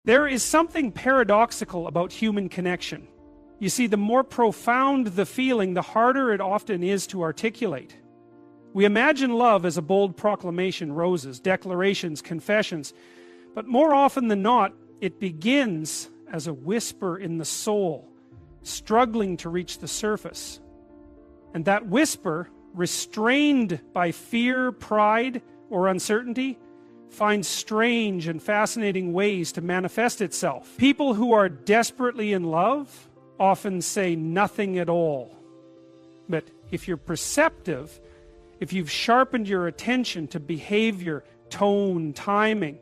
There is something paradoxical about human connection. You see, the more profound the feeling, the harder it often is to articulate. We imagine love as a bold proclamation, roses, declarations, confessions, but more often than not, it begins as a whisper in the soul, struggling to reach the surface. And that whisper, restrained by fear, pride, or uncertainty, finds strange and fascinating ways to manifest itself. People who are desperately in love often say nothing at all. But if you're perceptive, if you've sharpened your attention to behavior, tone, timing,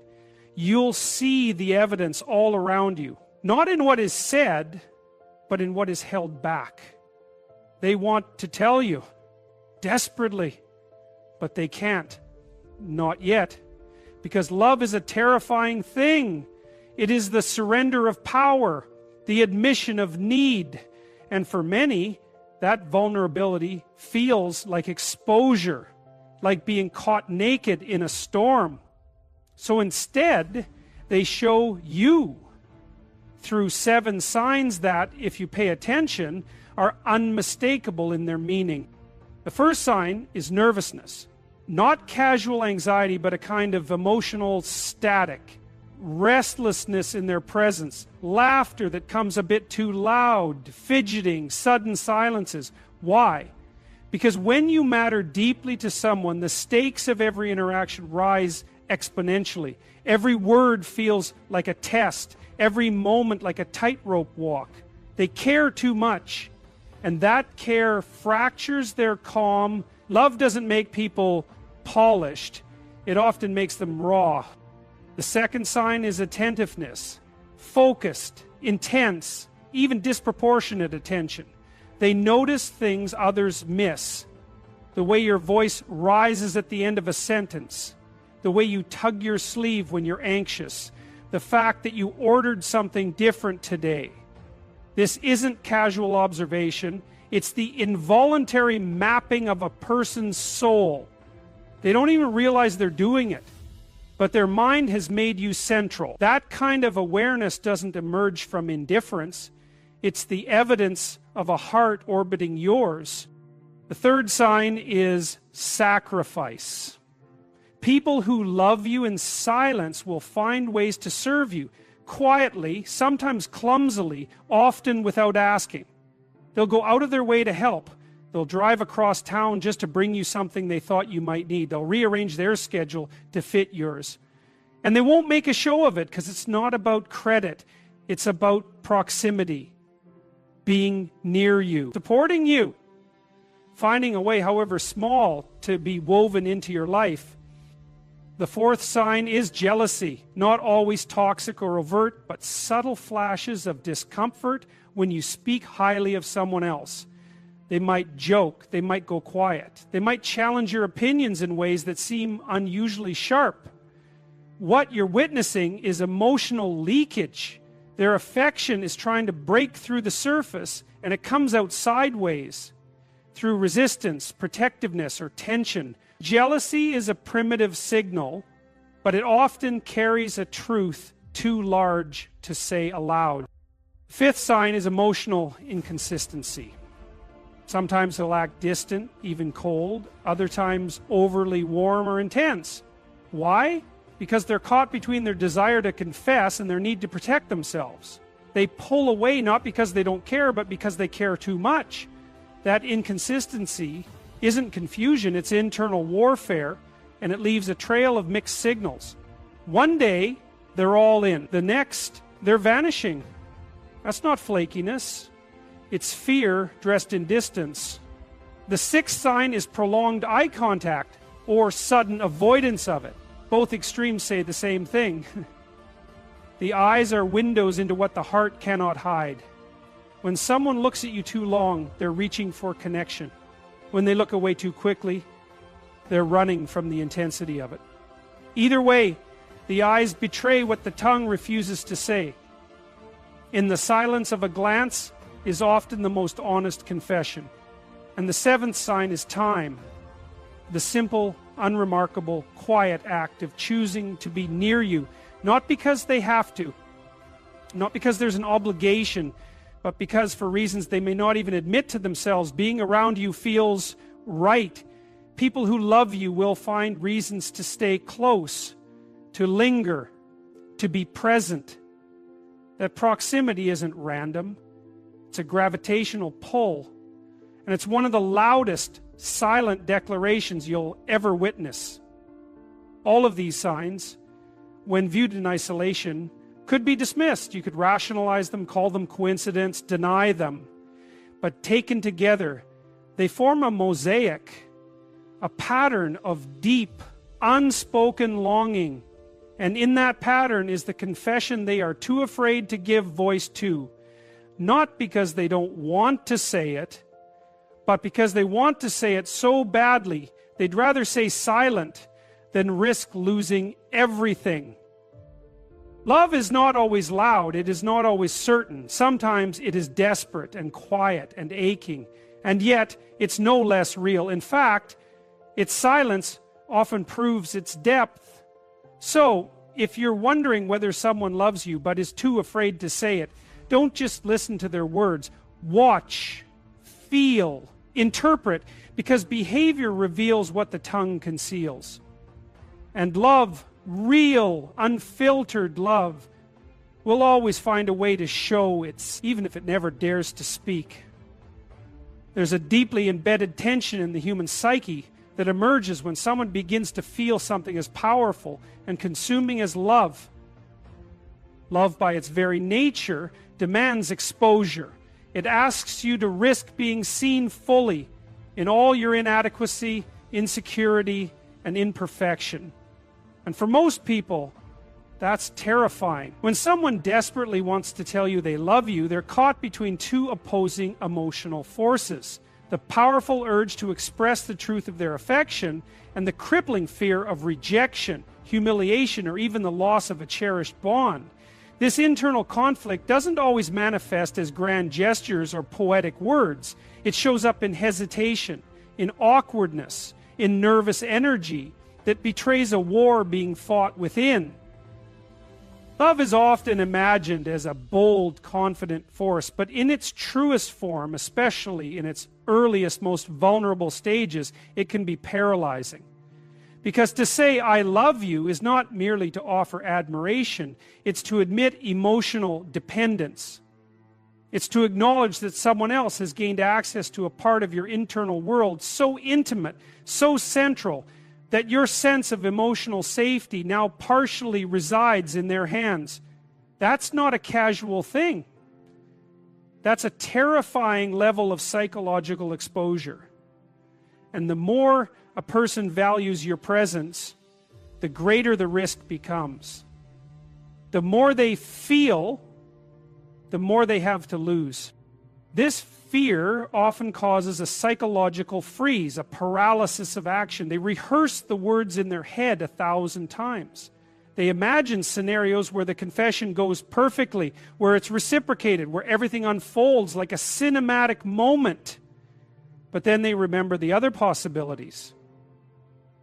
you'll see the evidence all around you. Not in what is said, but in what is held back. They want to tell you desperately, but they can't. Not yet. Because love is a terrifying thing. It is the surrender of power, the admission of need. And for many, that vulnerability feels like exposure, like being caught naked in a storm. So instead, they show you through 7 signs that, if you pay attention, are unmistakable in their meaning. The first sign is nervousness. Not casual anxiety, but a kind of emotional static, restlessness in their presence, laughter that comes a bit too loud, fidgeting, sudden silences. Why? Because when you matter deeply to someone, the stakes of every interaction rise exponentially. Every word feels like a test, every moment like a tightrope walk. They care too much, and that care fractures their calm. Love doesn't make people polished, it often makes them raw. The second sign is attentiveness, focused, intense, even disproportionate attention. They notice things others miss. The way your voice rises at the end of a sentence, the way you tug your sleeve when you're anxious, the fact that you ordered something different today. This isn't casual observation, it's the involuntary mapping of a person's soul. They don't even realize they're doing it, but their mind has made you central. That kind of awareness doesn't emerge from indifference. It's the evidence of a heart orbiting yours. The third sign is sacrifice. People who love you in silence will find ways to serve you, quietly, sometimes clumsily, often without asking. They'll go out of their way to help. They'll drive across town just to bring you something they thought you might need. They'll rearrange their schedule to fit yours. And they won't make a show of it because it's not about credit. It's about proximity, being near you, supporting you, finding a way, however small, to be woven into your life. The fourth sign is jealousy. Not always toxic or overt, but subtle flashes of discomfort when you speak highly of someone else. They might joke, they might go quiet, they might challenge your opinions in ways that seem unusually sharp. What you're witnessing is emotional leakage. Their affection is trying to break through the surface, and it comes out sideways through resistance, protectiveness, or tension. Jealousy is a primitive signal, but it often carries a truth too large to say aloud. The fifth sign is emotional inconsistency. Sometimes they'll act distant, even cold. Other times overly warm or intense. Why? Because they're caught between their desire to confess and their need to protect themselves. They pull away not because they don't care, but because they care too much. That inconsistency isn't confusion, it's internal warfare, and it leaves a trail of mixed signals. One day, they're all in. The next, they're vanishing. That's not flakiness. It's fear dressed in distance. The sixth sign is prolonged eye contact or sudden avoidance of it. Both extremes say the same thing. The eyes are windows into what the heart cannot hide. When someone looks at you too long, they're reaching for connection. When they look away too quickly, they're running from the intensity of it. Either way, the eyes betray what the tongue refuses to say. In the silence of a glance is often the most honest confession. And the seventh sign is time. The simple, unremarkable, quiet act of choosing to be near you, not because they have to, Not because there's an obligation, but because for reasons they may not even admit to themselves, being around you feels right. People who love you will find reasons to stay close, to linger, to be present. That proximity isn't random. It's a gravitational pull. And it's one of the loudest silent declarations you'll ever witness. All of these signs, when viewed in isolation, could be dismissed. You could rationalize them, call them coincidence, deny them. But taken together, they form a mosaic, a pattern of deep, unspoken longing. And in that pattern is the confession they are too afraid to give voice to. Not because they don't want to say it, but because they want to say it so badly, they'd rather stay silent than risk losing everything. Love is not always loud, it is not always certain. Sometimes it is desperate and quiet and aching, and yet it's no less real. In fact, its silence often proves its depth. So, if you're wondering whether someone loves you but is too afraid to say it, don't just listen to their words. Watch, feel, interpret, because behavior reveals what the tongue conceals. And love, real, unfiltered love, will always find a way to show its, even if it never dares to speak. There's a deeply embedded tension in the human psyche that emerges when someone begins to feel something as powerful and consuming as love. Love, by its very nature, demands exposure. It asks you to risk being seen fully in all your inadequacy, insecurity, and imperfection. And for most people, that's terrifying. When someone desperately wants to tell you they love you, they're caught between two opposing emotional forces: the powerful urge to express the truth of their affection and the crippling fear of rejection, humiliation, or even the loss of a cherished bond. This internal conflict doesn't always manifest as grand gestures or poetic words. It shows up in hesitation, in awkwardness, in nervous energy that betrays a war being fought within. Love is often imagined as a bold, confident force, but in its truest form, especially in its earliest, most vulnerable stages, it can be paralyzing. Because to say, "I love you," is not merely to offer admiration, it's to admit emotional dependence. It's to acknowledge that someone else has gained access to a part of your internal world so intimate, so central, that your sense of emotional safety now partially resides in their hands. That's not a casual thing. That's a terrifying level of psychological exposure. And the more a person values your presence, the greater the risk becomes. The more they feel, the more they have to lose. This fear often causes a psychological freeze, a paralysis of action. They rehearse the words in their head 1,000 times. They imagine scenarios where the confession goes perfectly, where it's reciprocated, where everything unfolds like a cinematic moment. But then they remember the other possibilities,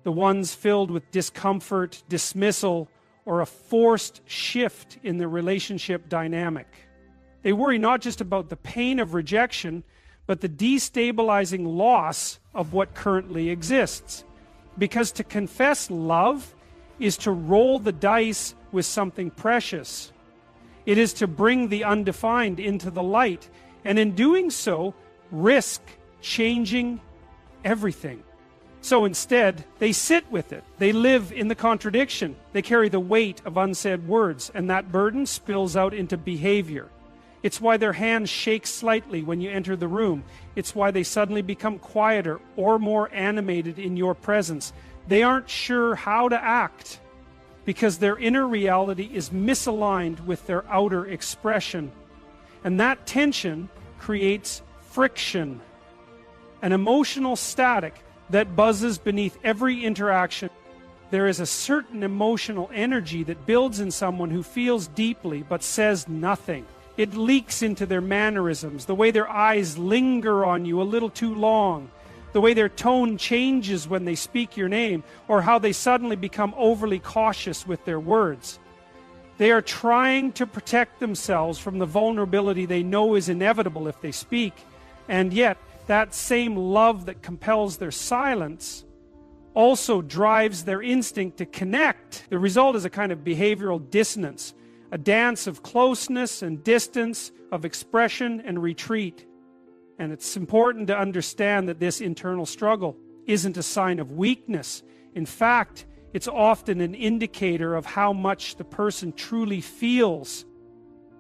the ones filled with discomfort, dismissal, or a forced shift in the relationship dynamic. They worry not just about the pain of rejection, but the destabilizing loss of what currently exists. Because to confess love is to roll the dice with something precious. It is to bring the undefined into the light, and in doing so, risk changing everything. So instead, they sit with it. They live in the contradiction. They carry the weight of unsaid words, and that burden spills out into behavior. It's why their hands shake slightly when you enter the room. It's why they suddenly become quieter or more animated in your presence. They aren't sure how to act because their inner reality is misaligned with their outer expression. And that tension creates friction, an emotional static that buzzes beneath every interaction. There is a certain emotional energy that builds in someone who feels deeply but says nothing. It leaks into their mannerisms, the way their eyes linger on you a little too long, the way their tone changes when they speak your name, or how they suddenly become overly cautious with their words. They are trying to protect themselves from the vulnerability they know is inevitable if they speak. And yet, that same love that compels their silence also drives their instinct to connect. The result is a kind of behavioral dissonance, a dance of closeness and distance, of expression and retreat. And it's important to understand that this internal struggle isn't a sign of weakness. In fact, it's often an indicator of how much the person truly feels.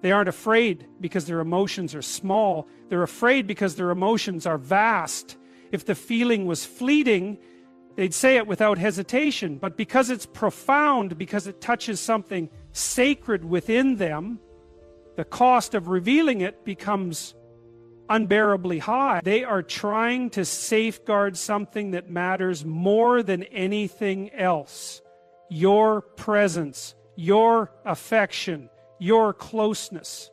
They aren't afraid because their emotions are small. They're afraid because their emotions are vast. If the feeling was fleeting, they'd say it without hesitation. But because it's profound, because it touches something sacred within them, the cost of revealing it becomes unbearably high. They are trying to safeguard something that matters more than anything else. Your presence, your affection, your closeness.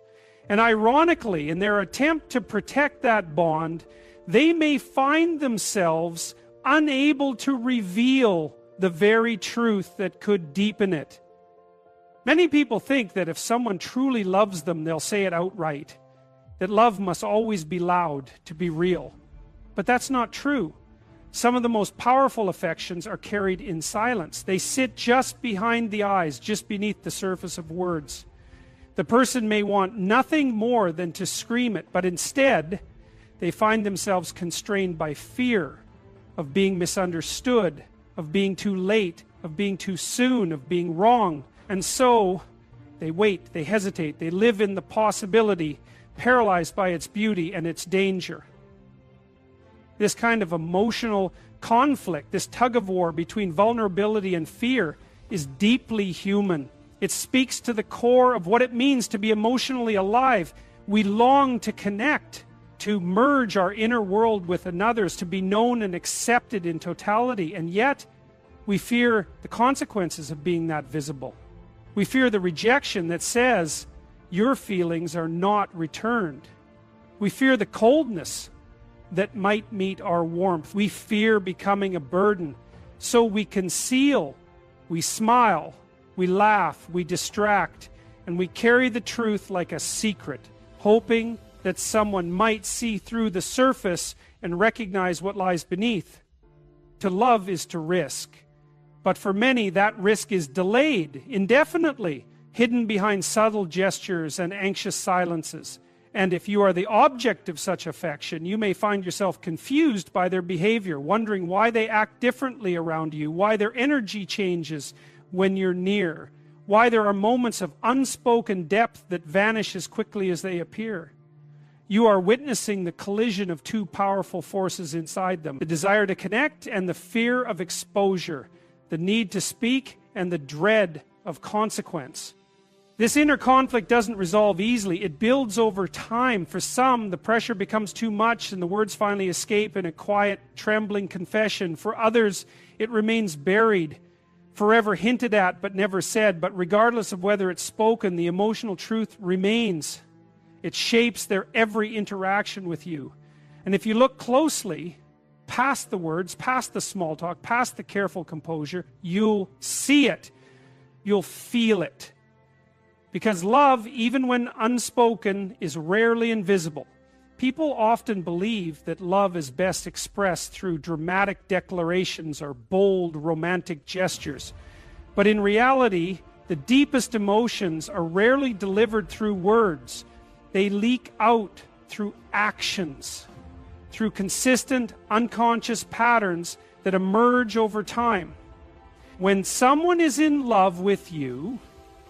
And ironically, in their attempt to protect that bond, they may find themselves unable to reveal the very truth that could deepen it. Many people think that if someone truly loves them, they'll say it outright. That love must always be loud to be real. But that's not true. Some of the most powerful affections are carried in silence. They sit just behind the eyes, just beneath the surface of words. The person may want nothing more than to scream it, but instead, they find themselves constrained by fear of being misunderstood, of being too late, of being too soon, of being wrong. And so, they wait, they hesitate, they live in the possibility, paralyzed by its beauty and its danger. This kind of emotional conflict, this tug-of-war between vulnerability and fear, is deeply human. It speaks to the core of what it means to be emotionally alive. We long to connect, to merge our inner world with another's, to be known and accepted in totality, and yet we fear the consequences of being that visible. We fear the rejection that says, your feelings are not returned. We fear the coldness that might meet our warmth. We fear becoming a burden. So we conceal, we smile, we laugh, we distract, and we carry the truth like a secret, hoping that someone might see through the surface and recognize what lies beneath. To love is to risk. But for many, that risk is delayed indefinitely, hidden behind subtle gestures and anxious silences. And if you are the object of such affection, you may find yourself confused by their behavior, wondering why they act differently around you, why their energy changes when you're near, why there are moments of unspoken depth that vanish as quickly as they appear. You are witnessing the collision of two powerful forces inside them, the desire to connect and the fear of exposure, the need to speak and the dread of consequence. This inner conflict doesn't resolve easily. It builds over time. For some, the pressure becomes too much and the words finally escape in a quiet, trembling confession. For others, it remains buried, forever hinted at but never said. But regardless of whether it's spoken, the emotional truth remains. It shapes their every interaction with you. And if you look closely, past the words, past the small talk, past the careful composure, you'll see it. You'll feel it. Because love, even when unspoken, is rarely invisible. People often believe that love is best expressed through dramatic declarations or bold romantic gestures. But in reality, the deepest emotions are rarely delivered through words. They leak out through actions, through consistent, unconscious patterns that emerge over time. When someone is in love with you,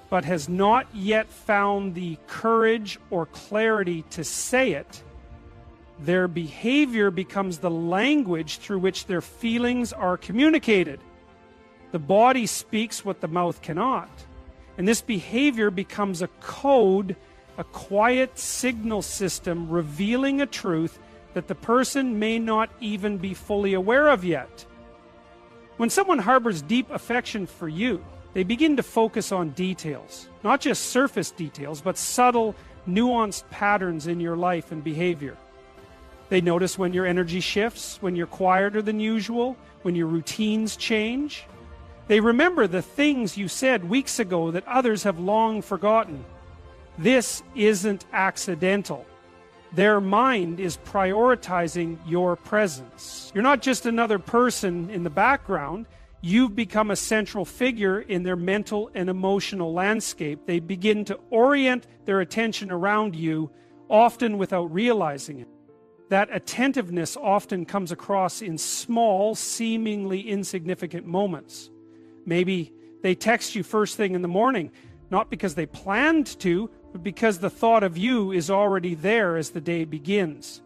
but has not yet found the courage or clarity to say it, their behavior becomes the language through which their feelings are communicated. The body speaks what the mouth cannot. And this behavior becomes a code, a quiet signal system revealing a truth that the person may not even be fully aware of yet. When someone harbors deep affection for you, they begin to focus on details, not just surface details, but subtle, nuanced patterns in your life and behavior. They notice when your energy shifts, when you're quieter than usual, when your routines change. They remember the things you said weeks ago that others have long forgotten. This isn't accidental. Their mind is prioritizing your presence. You're not just another person in the background. You've become a central figure in their mental and emotional landscape. They begin to orient their attention around you, often without realizing it. That attentiveness often comes across in small, seemingly insignificant moments. Maybe they text you first thing in the morning, not because they planned to, but because the thought of you is already there as the day begins.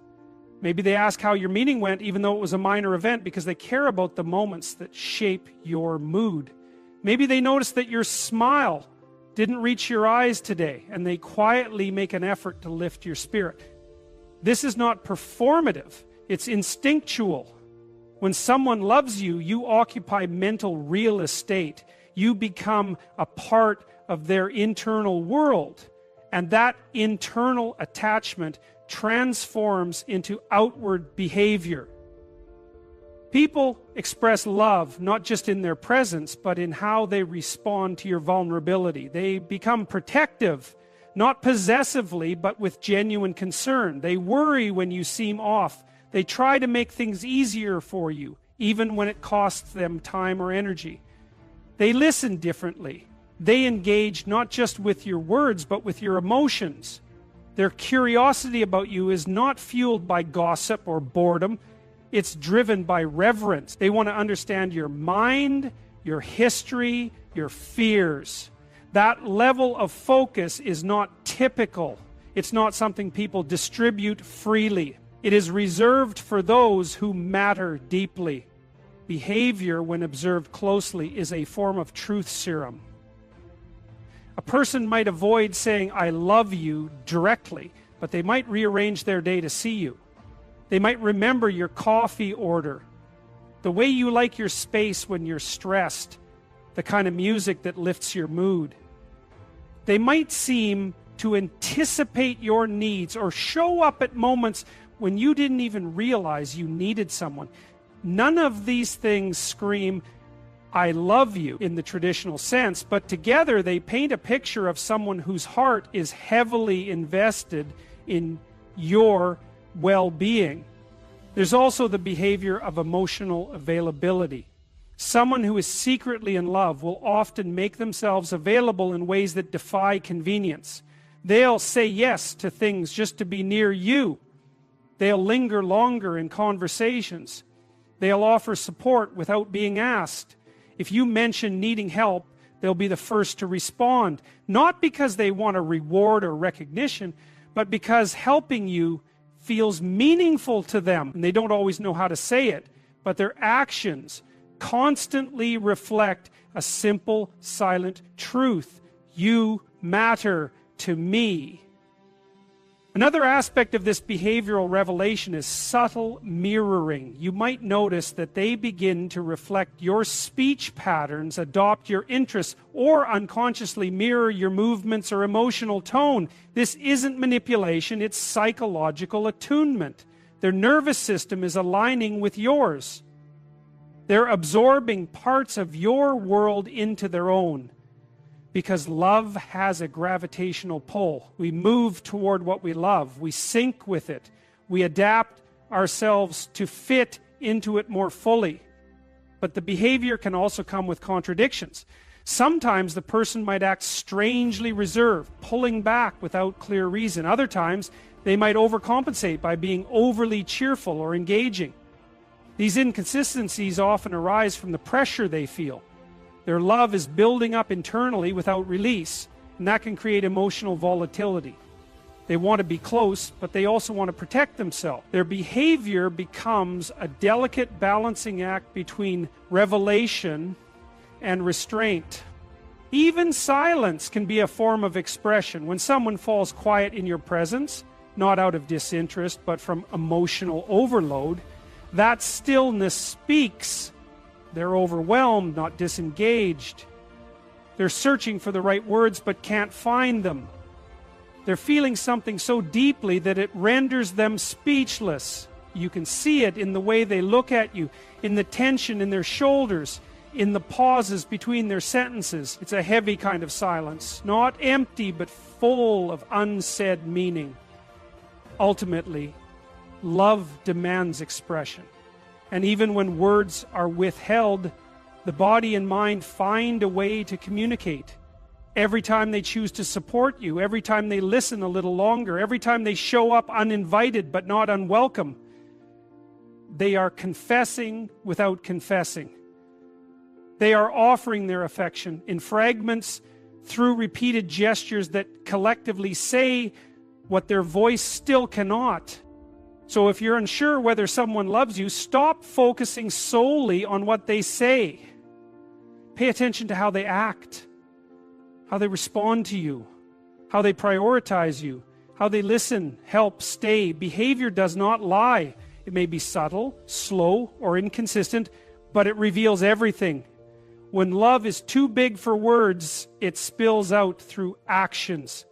Maybe they ask how your meeting went, even though it was a minor event, because they care about the moments that shape your mood. Maybe they notice that your smile didn't reach your eyes today, and they quietly make an effort to lift your spirit. This is not performative, it's instinctual. When someone loves you, you occupy mental real estate. You become a part of their internal world. And that internal attachment transforms into outward behavior. People express love not just in their presence, but in how they respond to your vulnerability. They become protective, not possessively, but with genuine concern. They worry when you seem off. They try to make things easier for you, even when it costs them time or energy. They listen differently. They engage not just with your words, but with your emotions. Their curiosity about you is not fueled by gossip or boredom. It's driven by reverence. They want to understand your mind, your history, your fears. That level of focus is not typical. It's not something people distribute freely. It is reserved for those who matter deeply. Behavior, when observed closely, is a form of truth serum. A person might avoid saying, "I love you," directly, but they might rearrange their day to see you. They might remember your coffee order, the way you like your space when you're stressed, the kind of music that lifts your mood. They might seem to anticipate your needs or show up at moments when you didn't even realize you needed someone. None of these things scream, "I love you" in the traditional sense, but together they paint a picture of someone whose heart is heavily invested in your well-being. There's also the behavior of emotional availability. Someone who is secretly in love will often make themselves available in ways that defy convenience. They'll say yes to things just to be near you. They'll linger longer in conversations. They'll offer support without being asked. If you mention needing help, they'll be the first to respond, not because they want a reward or recognition, but because helping you feels meaningful to them. And they don't always know how to say it, but their actions constantly reflect a simple, silent truth. You matter to me. Another aspect of this behavioral revelation is subtle mirroring. You might notice that they begin to reflect your speech patterns, adopt your interests, or unconsciously mirror your movements or emotional tone. This isn't manipulation, it's psychological attunement. Their nervous system is aligning with yours. They're absorbing parts of your world into their own. Because love has a gravitational pull. We move toward what we love. We sync with it. We adapt ourselves to fit into it more fully. But the behavior can also come with contradictions. Sometimes the person might act strangely reserved, pulling back without clear reason. Other times, they might overcompensate by being overly cheerful or engaging. These inconsistencies often arise from the pressure they feel. Their love is building up internally without release, and that can create emotional volatility. They want to be close, but they also want to protect themselves. Their behavior becomes a delicate balancing act between revelation and restraint. Even silence can be a form of expression. When someone falls quiet in your presence, not out of disinterest, but from emotional overload, that stillness speaks. They're overwhelmed, not disengaged. They're searching for the right words but can't find them. They're feeling something so deeply that it renders them speechless. You can see it in the way they look at you, in the tension in their shoulders, in the pauses between their sentences. It's a heavy kind of silence, not empty but full of unsaid meaning. Ultimately, love demands expression. And even when words are withheld, the body and mind find a way to communicate. Every time they choose to support you, every time they listen a little longer, every time they show up uninvited but not unwelcome, they are confessing without confessing. They are offering their affection in fragments through repeated gestures that collectively say what their voice still cannot. So if you're unsure whether someone loves you, stop focusing solely on what they say. Pay attention to how they act, how they respond to you, how they prioritize you, how they listen, help, stay. Behavior does not lie. It may be subtle, slow, or inconsistent, but it reveals everything. When love is too big for words, it spills out through actions.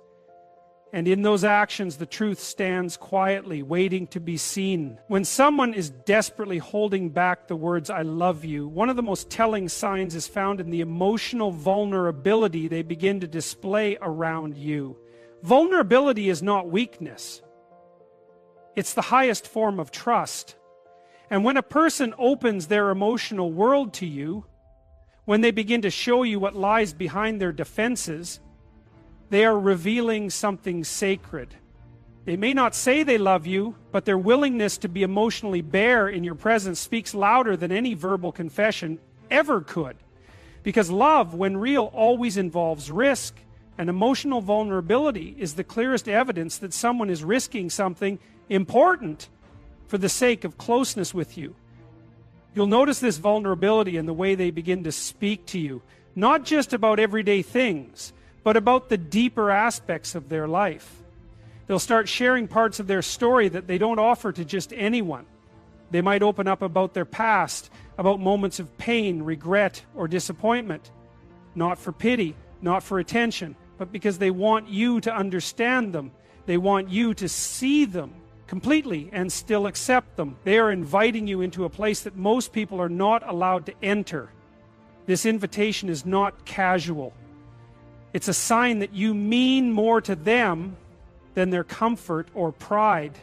And in those actions, the truth stands quietly, waiting to be seen. When someone is desperately holding back the words, "I love you," one of the most telling signs is found in the emotional vulnerability they begin to display around you. Vulnerability is not weakness. It's the highest form of trust. And when a person opens their emotional world to you, when they begin to show you what lies behind their defenses, they are revealing something sacred. They may not say they love you, but their willingness to be emotionally bare in your presence speaks louder than any verbal confession ever could. Because love, when real, always involves risk, and emotional vulnerability is the clearest evidence that someone is risking something important for the sake of closeness with you. You'll notice this vulnerability in the way they begin to speak to you, not just about everyday things, but about the deeper aspects of their life. They'll start sharing parts of their story that they don't offer to just anyone. They might open up about their past, about moments of pain, regret, or disappointment, not for pity, not for attention, but because they want you to understand them. They want you to see them completely and still accept them. They are inviting you into a place that most people are not allowed to enter. This invitation is not casual. It's a sign that you mean more to them than their comfort or pride.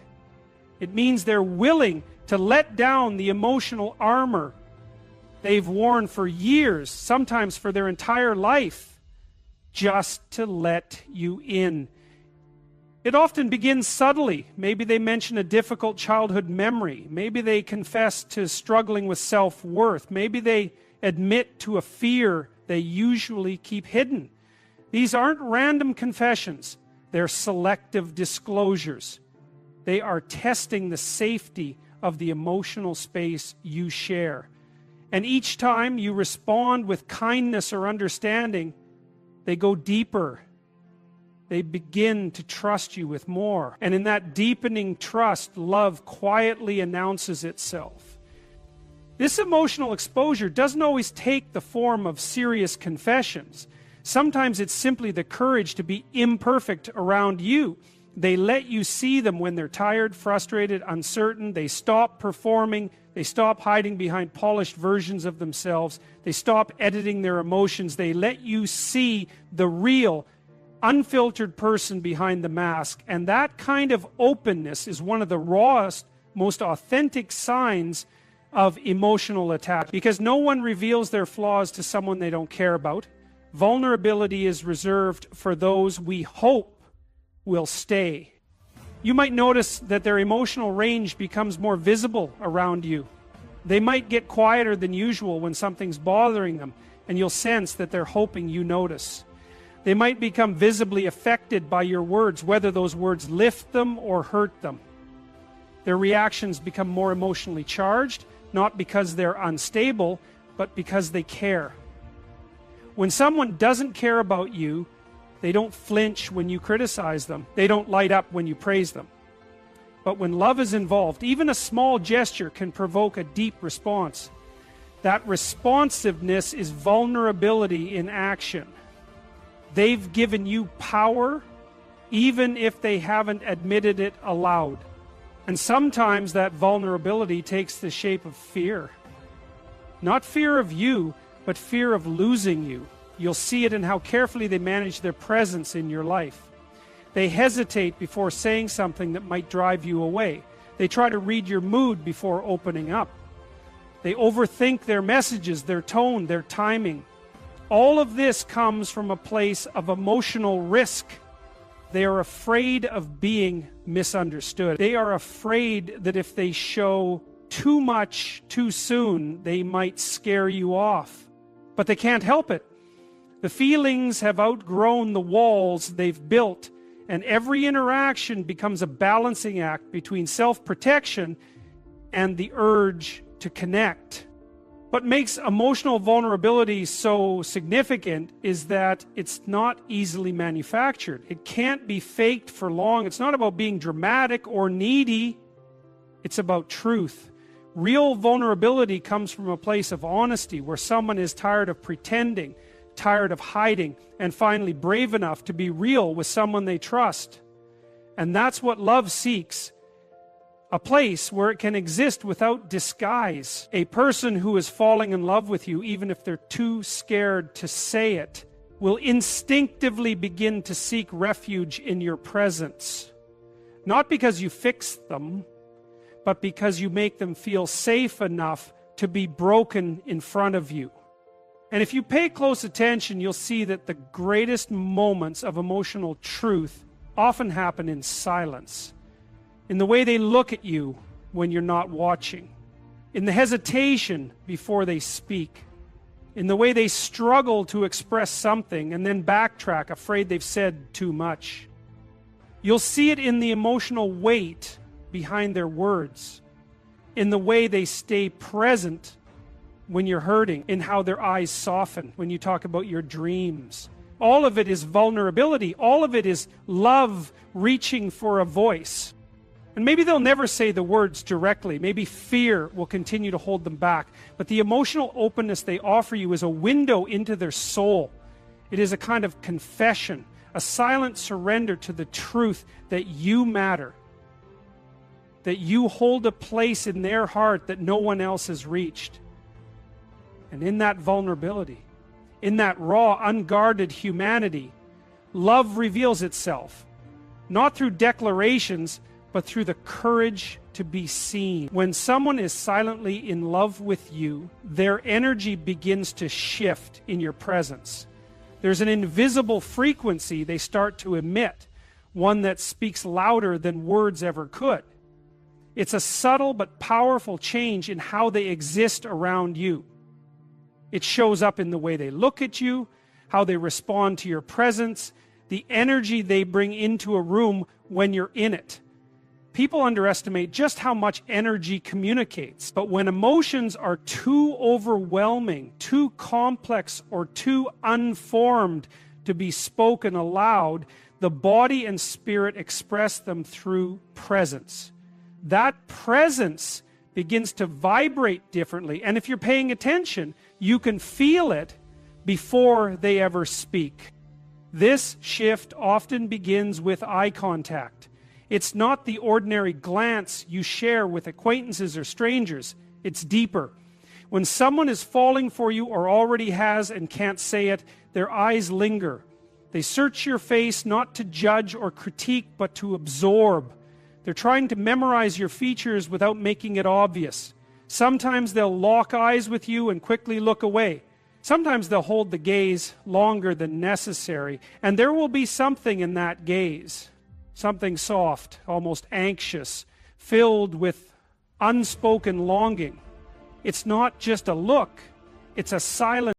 It means they're willing to let down the emotional armor they've worn for years, sometimes for their entire life, just to let you in. It often begins subtly. Maybe they mention a difficult childhood memory. Maybe they confess to struggling with self-worth. Maybe they admit to a fear they usually keep hidden. These aren't random confessions. They're selective disclosures. They are testing the safety of the emotional space you share. And each time you respond with kindness or understanding, they go deeper. They begin to trust you with more. And in that deepening trust, love quietly announces itself. This emotional exposure doesn't always take the form of serious confessions. Sometimes it's simply the courage to be imperfect around you. They let you see them when they're tired, frustrated, uncertain. They stop performing. They stop hiding behind polished versions of themselves. They stop editing their emotions. They let you see the real, unfiltered person behind the mask. And that kind of openness is one of the rawest, most authentic signs of emotional attachment, because no one reveals their flaws to someone they don't care about. Vulnerability is reserved for those we hope will stay. You might notice that their emotional range becomes more visible around you. They might get quieter than usual when something's bothering them, and you'll sense that they're hoping you notice. They might become visibly affected by your words, whether those words lift them or hurt them. Their reactions become more emotionally charged, not because they're unstable, but because they care. When someone doesn't care about you, they don't flinch when you criticize them. They don't light up when you praise them. But when love is involved, even a small gesture can provoke a deep response. That responsiveness is vulnerability in action. They've given you power, even if they haven't admitted it aloud. And sometimes that vulnerability takes the shape of fear. Not fear of you, but fear of losing you. You'll see it in how carefully they manage their presence in your life. They hesitate before saying something that might drive you away. They try to read your mood before opening up. They overthink their messages, their tone, their timing. All of this comes from a place of emotional risk. They are afraid of being misunderstood. They are afraid that if they show too much too soon, they might scare you off. But they can't help it. The feelings have outgrown the walls they've built, and every interaction becomes a balancing act between self-protection and the urge to connect. What makes emotional vulnerability so significant is that it's not easily manufactured. It can't be faked for long. It's not about being dramatic or needy. It's about truth. Real vulnerability comes from a place of honesty, where someone is tired of pretending, tired of hiding, and finally brave enough to be real with someone they trust. And that's what love seeks. A place where it can exist without disguise. A person who is falling in love with you, even if they're too scared to say it, will instinctively begin to seek refuge in your presence. Not because you fix them, but because you make them feel safe enough to be broken in front of you. And if you pay close attention, you'll see that the greatest moments of emotional truth often happen in silence. In the way they look at you when you're not watching. In the hesitation before they speak. In the way they struggle to express something and then backtrack, afraid they've said too much. You'll see it in the emotional weight behind their words. In the way they stay present when you're hurting. In how their eyes soften when you talk about your dreams. All of it is vulnerability. All of it is love reaching for a voice. And maybe they'll never say the words directly. Maybe fear will continue to hold them back. But the emotional openness they offer you is a window into their soul. It is a kind of confession, a silent surrender to the truth that you matter. That you hold a place in their heart that no one else has reached. And in that vulnerability, in that raw, unguarded humanity, love reveals itself. Not through declarations, but through the courage to be seen. When someone is silently in love with you, their energy begins to shift in your presence. There's an invisible frequency they start to emit, one that speaks louder than words ever could. It's a subtle but powerful change in how they exist around you. It shows up in the way they look at you, how they respond to your presence, the energy they bring into a room when you're in it. People underestimate just how much energy communicates. But when emotions are too overwhelming, too complex, or too unformed to be spoken aloud, the body and spirit express them through presence. That presence begins to vibrate differently. And if you're paying attention, you can feel it before they ever speak. This shift often begins with eye contact. It's not the ordinary glance you share with acquaintances or strangers. It's deeper. When someone is falling for you or already has and can't say it, their eyes linger. They search your face not to judge or critique, but to absorb. They're trying to memorize your features without making it obvious. Sometimes they'll lock eyes with you and quickly look away. Sometimes they'll hold the gaze longer than necessary, and there will be something in that gaze. Something soft, almost anxious, filled with unspoken longing. It's not just a look, it's a silent